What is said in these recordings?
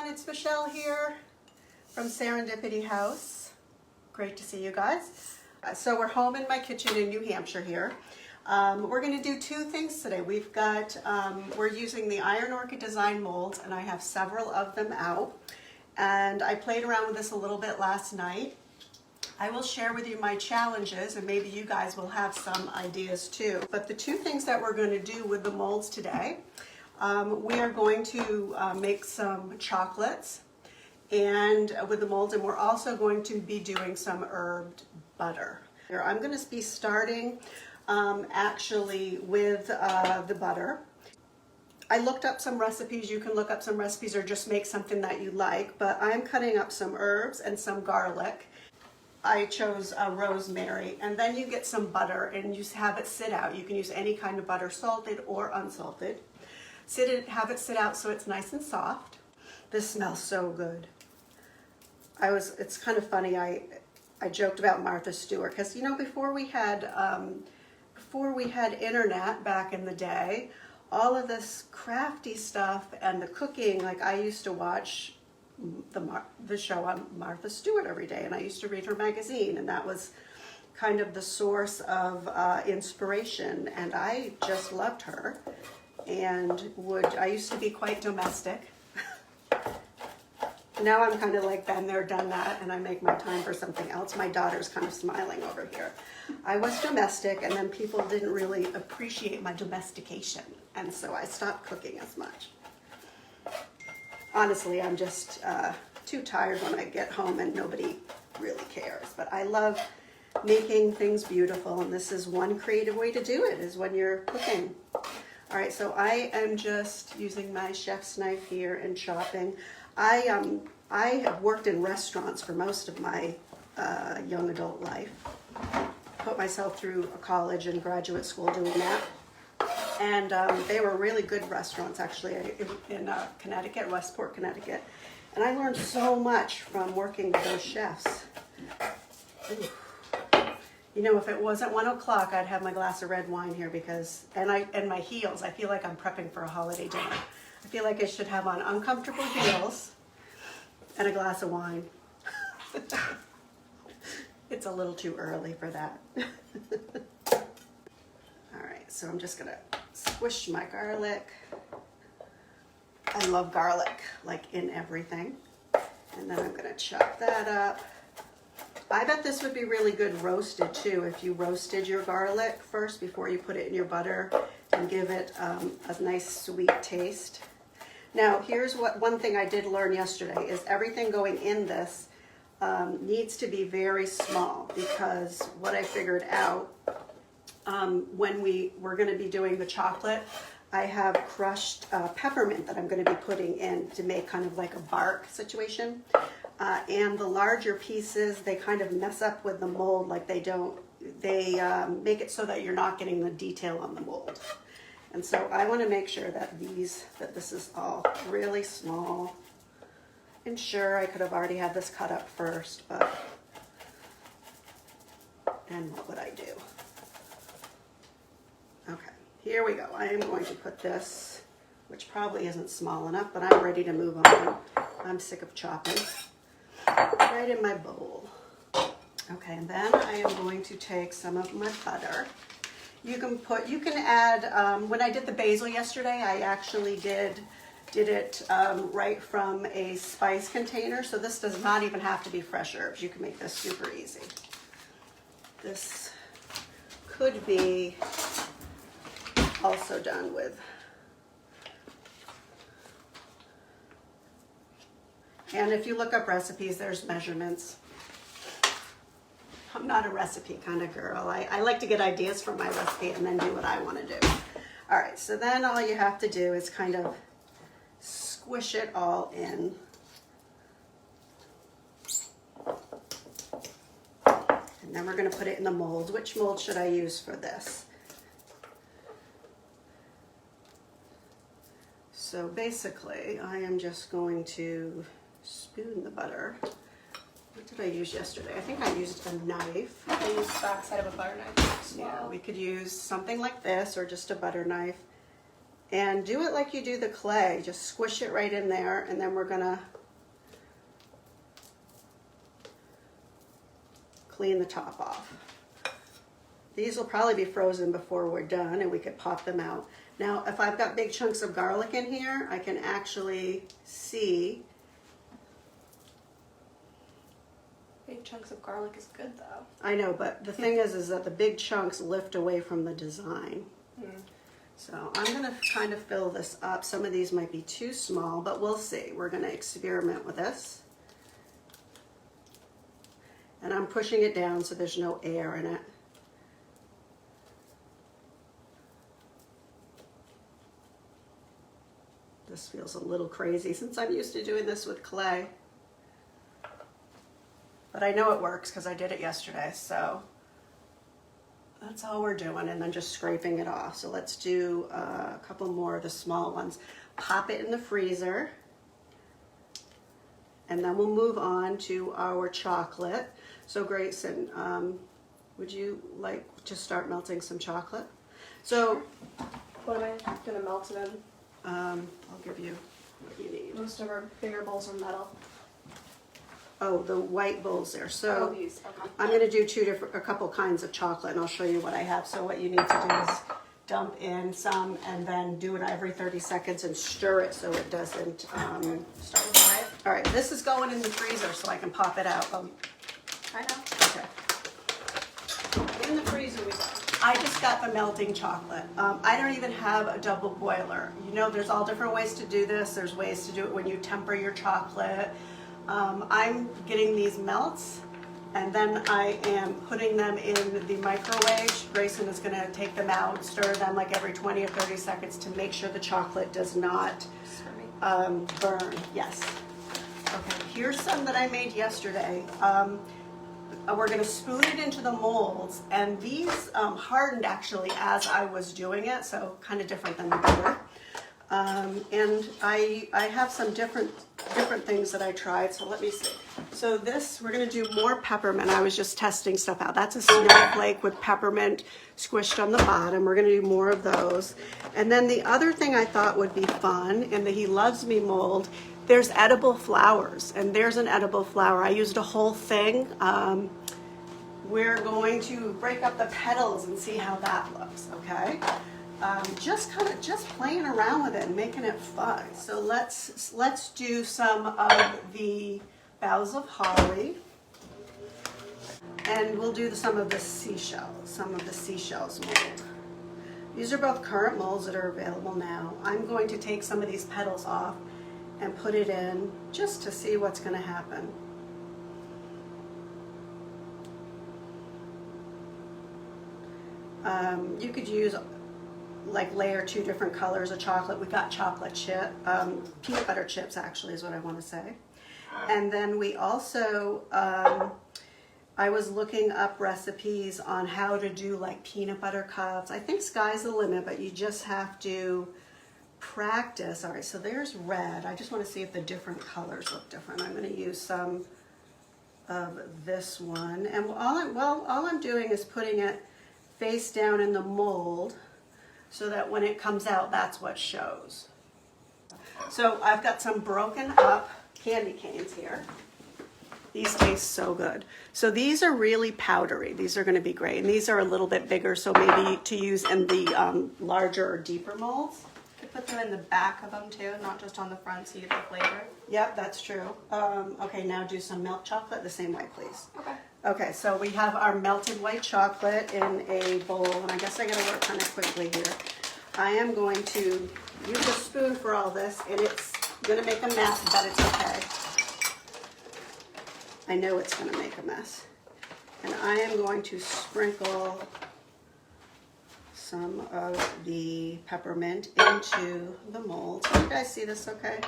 it's Michelle here from Serendipity House. Great to see you guys. So we're home in my kitchen in New Hampshire here. We're going to do two things today. We've got, we're using the Iron Orchid Designs Moulds, and I have several of them out. And I played around with this a little bit last night. I will share with you my challenges, and maybe you guys will have some ideas too. But the two things that we're going to do with the molds today, we are going to make some chocolates and with the molds, and we're also going to be doing some herbed butter. I'm going to be starting actually with the butter. I looked up some recipes. You can look up some recipes or just make something that you like, but I'm cutting up some herbs and some garlic. I chose rosemary, and then you get some butter and you have it sit out. You can use any kind of butter, salted or unsalted. Have it sit out so it's nice and soft. This smells so good. It's kind of funny, I joked about Martha Stewart, because you know, before we had internet back in the day, all of this crafty stuff and the cooking, like I used to watch the show on Martha Stewart every day, and I used to read her magazine, and that was kind of the source of inspiration, and I just loved her. And I used to be quite domestic. Now I'm kind of like, been there, done that, and I make my time for something else. My daughter's kind of smiling over here. I was domestic, and then people didn't really appreciate my domestication, and so I stopped cooking as much. Honestly, I'm just too tired when I get home and nobody really cares. But I love making things beautiful, and this is one creative way to do it, is when you're cooking. All right, so I am just using my chef's knife here and chopping. I have worked in restaurants for most of my young adult life. Put myself through a college and graduate school doing that. And they were really good restaurants, actually, in Connecticut, Westport, Connecticut. And I learned so much from working with those chefs. Ooh. You know, if it wasn't 1 o'clock, I'd have my glass of red wine here because, and my heels. I feel like I'm prepping for a holiday dinner. I feel like I should have on uncomfortable heels and a glass of wine. It's a little too early for that. All right, so I'm just gonna squish my garlic. I love garlic, like in everything. And then I'm gonna chop that up. I bet this would be really good roasted too, if you roasted your garlic first before you put it in your butter and give it a nice sweet taste. Now, here's one thing I did learn yesterday is everything going in this needs to be very small, because what I figured out when we're going to be doing the chocolate, I have crushed peppermint that I'm going to be putting in to make kind of like a bark situation. And the larger pieces, they kind of mess up with the mold, like they make it so that you're not getting the detail on the mold. And so I want to make sure that this is all really small. And sure, I could have already had this cut up first, but, and what would I do? Okay, here we go. I am going to put this, which probably isn't small enough, but I'm ready to move on. I'm sick of chopping. Right in my bowl. Okay, and then I am going to take some of my butter. You can add, when I did the basil yesterday, I actually did it right from a spice container, so this does not even have to be fresh herbs. You can make this super easy. This could be also done with. And if you look up recipes, there's measurements. I'm not a recipe kind of girl. I like to get ideas from my recipe and then do what I want to do. All right, so then all you have to do is kind of squish it all in. And then we're going to put it in the mold. Which mold should I use for this? So basically, I am just going to spoon the butter. What did I use yesterday? I think I used a knife. I used the backside of a butter knife. Yeah, we could use something like this or just a butter knife. And do it like you do the clay. Just squish it right in there, and then we're gonna clean the top off. These will probably be frozen before we're done and we could pop them out. Now, if I've got big chunks of garlic in here, I can actually see. Big chunks of garlic is good though. I know, but the thing is that the big chunks lift away from the design. So I'm gonna kind of fill this up. Some of these might be too small, but we'll see. We're gonna experiment with this. And I'm pushing it down so there's no air in it. This feels a little crazy since I'm used to doing this with clay. But I know it works because I did it yesterday, so that's all we're doing, and then just scraping it off. So let's do a couple more of the small ones. Pop it in the freezer, and then we'll move on to our chocolate. So Grayson, would you like to start melting some chocolate? So, What am I gonna melt it in? I'll give you what you need. Most of our bigger bowls are metal. Oh, the white bowls there. Oh, So these. Okay. I'm going to do a couple kinds of chocolate, and I'll show you what I have. So what you need to do is dump in some, and then do it every 30 seconds and stir it so it doesn't Start with the knife. All right, this is going in the freezer so I can pop it out. I know. Okay. In the freezer we go. I just got the melting chocolate. I don't even have a double boiler. You know, there's all different ways to do this. There's ways to do it when you temper your chocolate. I'm getting these melts, and then I am putting them in the microwave. Grayson is going to take them out, stir them like every 20 or 30 seconds to make sure the chocolate does not burn. Yes. Okay, here's some that I made yesterday. We're going to spoon it into the molds, and these hardened actually as I was doing it, so kind of different than the butter. And I have some different things that I tried, so let me see. So this, we're going to do more peppermint. I was just testing stuff out. That's a snowflake with peppermint squished on the bottom. We're going to do more of those. And then the other thing I thought would be fun in the He Loves Me mold, there's edible flowers, and there's an edible flower. I used a whole thing. We're going to break up the petals and see how that looks, okay? Just playing around with it and making it fun. So let's do some of the boughs of holly, and we'll do some of the seashells mold. These are both current molds that are available now. I'm going to take some of these petals off and put it in just to see what's going to happen. You could use like layer 2 different colors of chocolate. We got chocolate chip, peanut butter chips actually is what I want to say. And then we also, I was looking up recipes on how to do like peanut butter cups. I think sky's the limit, but you just have to practice. All right, so there's red. I just want to see if the different colors look different. I'm going to use some of this one. And all I'm doing is putting it face down in the mold so that when it comes out, that's what shows. So I've got some broken up candy canes here. These taste so good. So these are really powdery. These are going to be great. And these are a little bit bigger, so maybe to use in the larger or deeper molds. You could put them in the back of them too, not just on the front so you get the flavor. Yep, that's true. Okay, now do some milk chocolate the same way, please. Okay. Okay, so we have our melted white chocolate in a bowl, and I guess I gotta work kind of quickly here. I am going to use a spoon for all this, and it's gonna make a mess, but it's okay. I know it's gonna make a mess. And I am going to sprinkle some of the peppermint into the mold. Can you guys see this okay?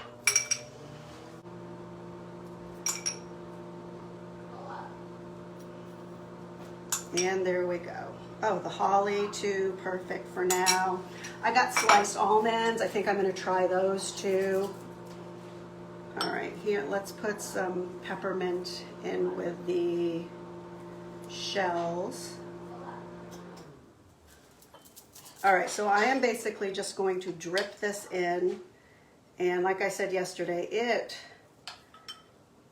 And there we go. Oh, the holly too, perfect for now. I got sliced almonds. I think I'm gonna try those too. All right, here, let's put some peppermint in with the shells. All right, so I am basically just going to drip this in. And like I said yesterday,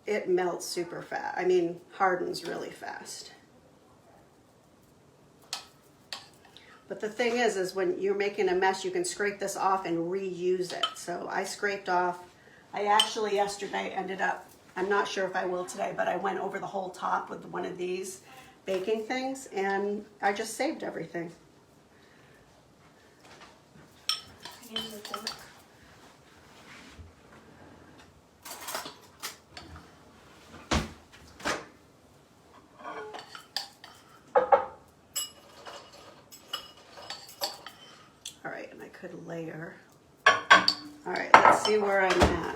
it melts super fast. I mean, hardens really fast. But the thing is when you're making a mess, you can scrape this off and reuse it. So I scraped off, I actually yesterday ended up, I'm not sure if I will today, but I went over the whole top with one of these baking things and I just saved everything. I need a fork. All right, and I could layer. All right, let's see where I'm at.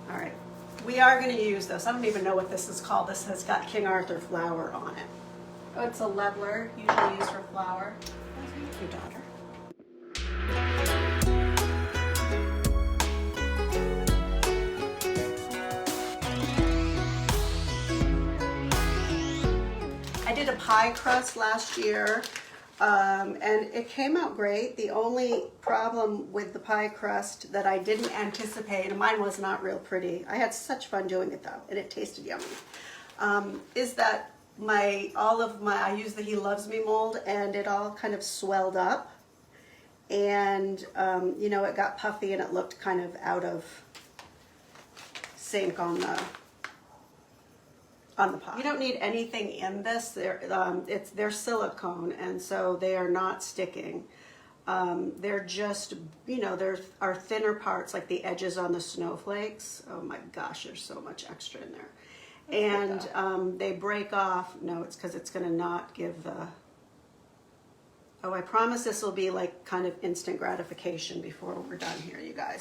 All right, we are going to use this. I don't even know what this is called. This has got King Arthur flower on it. Oh, it's a leveler, usually used for flour. Thank you, daughter. I did a pie crust last year, and it came out great. The only problem with the pie crust that I didn't anticipate, and mine was not real pretty, I had such fun doing it though, and it tasted yummy, is that I used the He Loves Me mold, and it all kind of swelled up, and you know, it got puffy and it looked kind of out of sync on the pot. You don't need anything in this. They're silicone, and so they are not sticking. They're just, you know, there are thinner parts like the edges on the snowflakes. Oh my gosh, there's so much extra in there. And they break off. No, it's because it's going to not give the... Oh, I promise this will be like kind of instant gratification before we're done here, you guys.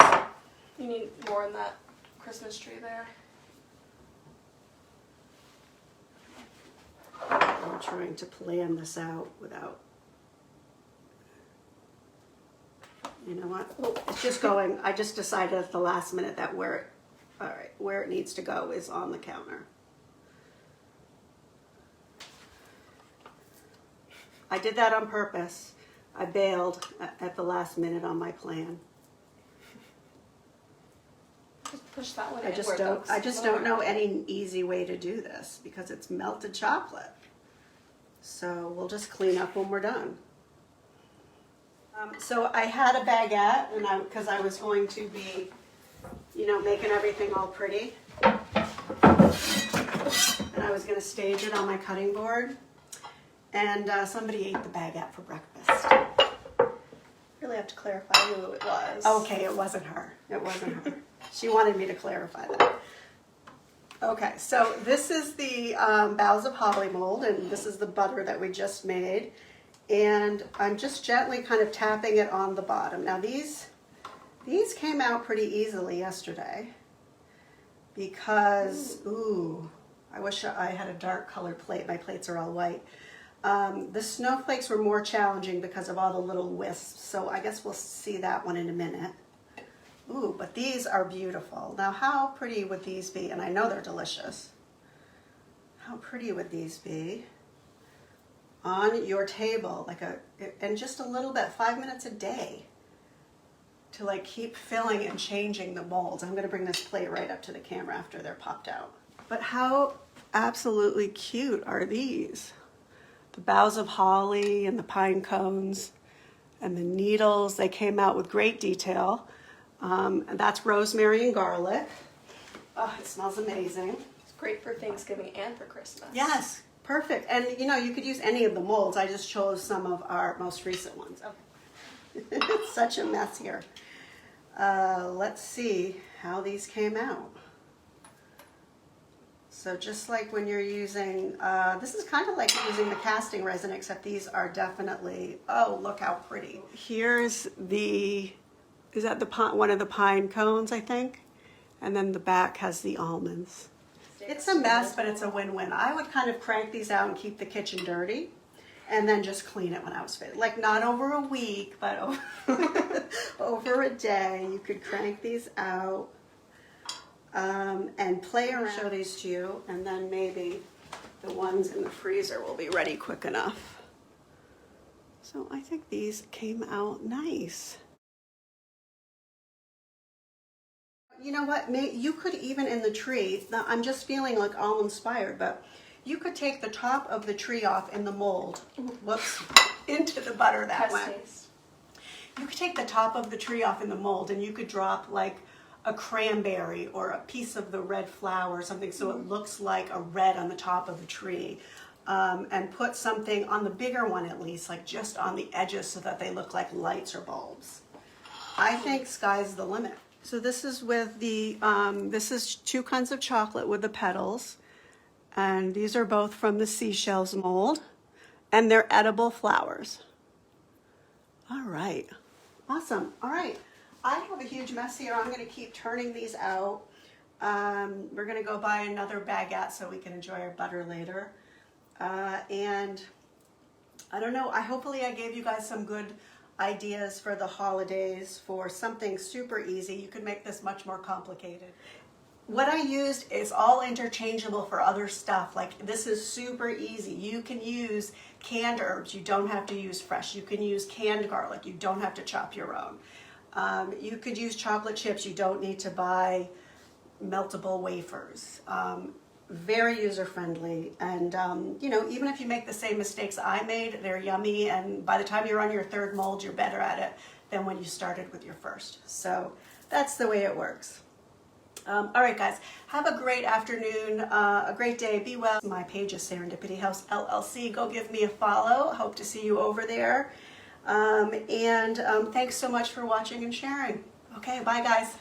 You need more in that Christmas tree there. I'm trying to plan this out without... You know what? It's just going... I just decided at the last minute that where it needs to go is on the counter. I did that on purpose. I bailed at the last minute on my plan. Just push that one I in just where it don't. looks I just lower. don't know any easy way to do this because it's melted chocolate. So we'll just clean up when we're done. So I had a baguette, and because I was going to be, you know, making everything all pretty, and I was going to stage it on my cutting board. And somebody ate the baguette for breakfast. Really have to clarify who it was. Okay, it wasn't her. It wasn't her. She wanted me to clarify that. Okay, so this is the Boughs of Holly mold, and this is the butter that we just made. And I'm just gently kind of tapping it on the bottom. Now these came out pretty easily yesterday because, ooh, I wish I had a dark colored plate. My plates are all white. The snowflakes were more challenging because of all the little wisps, so I guess we'll see that one in a minute. Ooh, but these are beautiful. Now, how pretty would these be? And I know they're delicious. How pretty would these be on your table, and just a little bit, 5 minutes a day, to like keep filling and changing the molds. I'm going to bring this plate right up to the camera after they're popped out. But how absolutely cute are these? The boughs of holly and the pine cones and the needles, they came out with great detail. And that's rosemary and garlic. Oh, it smells amazing. It's great for Thanksgiving and for Christmas. Yes, perfect. And you know, you could use any of the molds. I just chose some of our most recent ones. Okay. It's such a mess here. Let's see how these came out. So just like when you're using, this is kind of like using the casting resin, except these are definitely, oh, look how pretty. Here's the, is that one of the pine cones, I think? And then the back has the almonds. It's a mess, but it's a win-win. I would kind of crank these out and keep the kitchen dirty, and then just clean it when I was fit. Like not over a week, but over a day. You could crank these out. And play around. I'll show these to you, and then maybe the ones in the freezer will be ready quick enough. So I think these came out nice. You know what, you could even in the tree, now I'm just feeling like all inspired, but you could take the top of the tree off in the mold. Whoops, into the butter that went. You could take the top of the tree off in the mold and you could drop like a cranberry or a piece of the red flower or something so it looks like a red on the top of the tree. And put something on the bigger one at least, like just on the edges so that they look like lights or bulbs. I think sky's the limit. So this is with the, this is 2 kinds of chocolate with the petals. And these are both from the seashells mold. And they're edible flowers. All right, awesome. All right, I have a huge mess here. I'm gonna keep turning these out. We're gonna go buy another baguette so we can enjoy our butter later. And I don't know, hopefully I gave you guys some good ideas for the holidays for something super easy. You could make this much more complicated. What I used is all interchangeable for other stuff. Like this is super easy. You can use canned herbs. You don't have to use fresh. You can use canned garlic. You don't have to chop your own. You could use chocolate chips. You don't need to buy meltable wafers. Very user-friendly, and you know, even if you make the same mistakes I made, they're yummy, and by the time you're on your 3rd mold, you're better at it than when you started with your first. So that's the way it works. All right, guys, have a great afternoon, a great day, be well. My page is Serendipity House LLC. Go give me a follow. Hope to see you over there. Thanks so much for watching and sharing. Okay, bye, guys.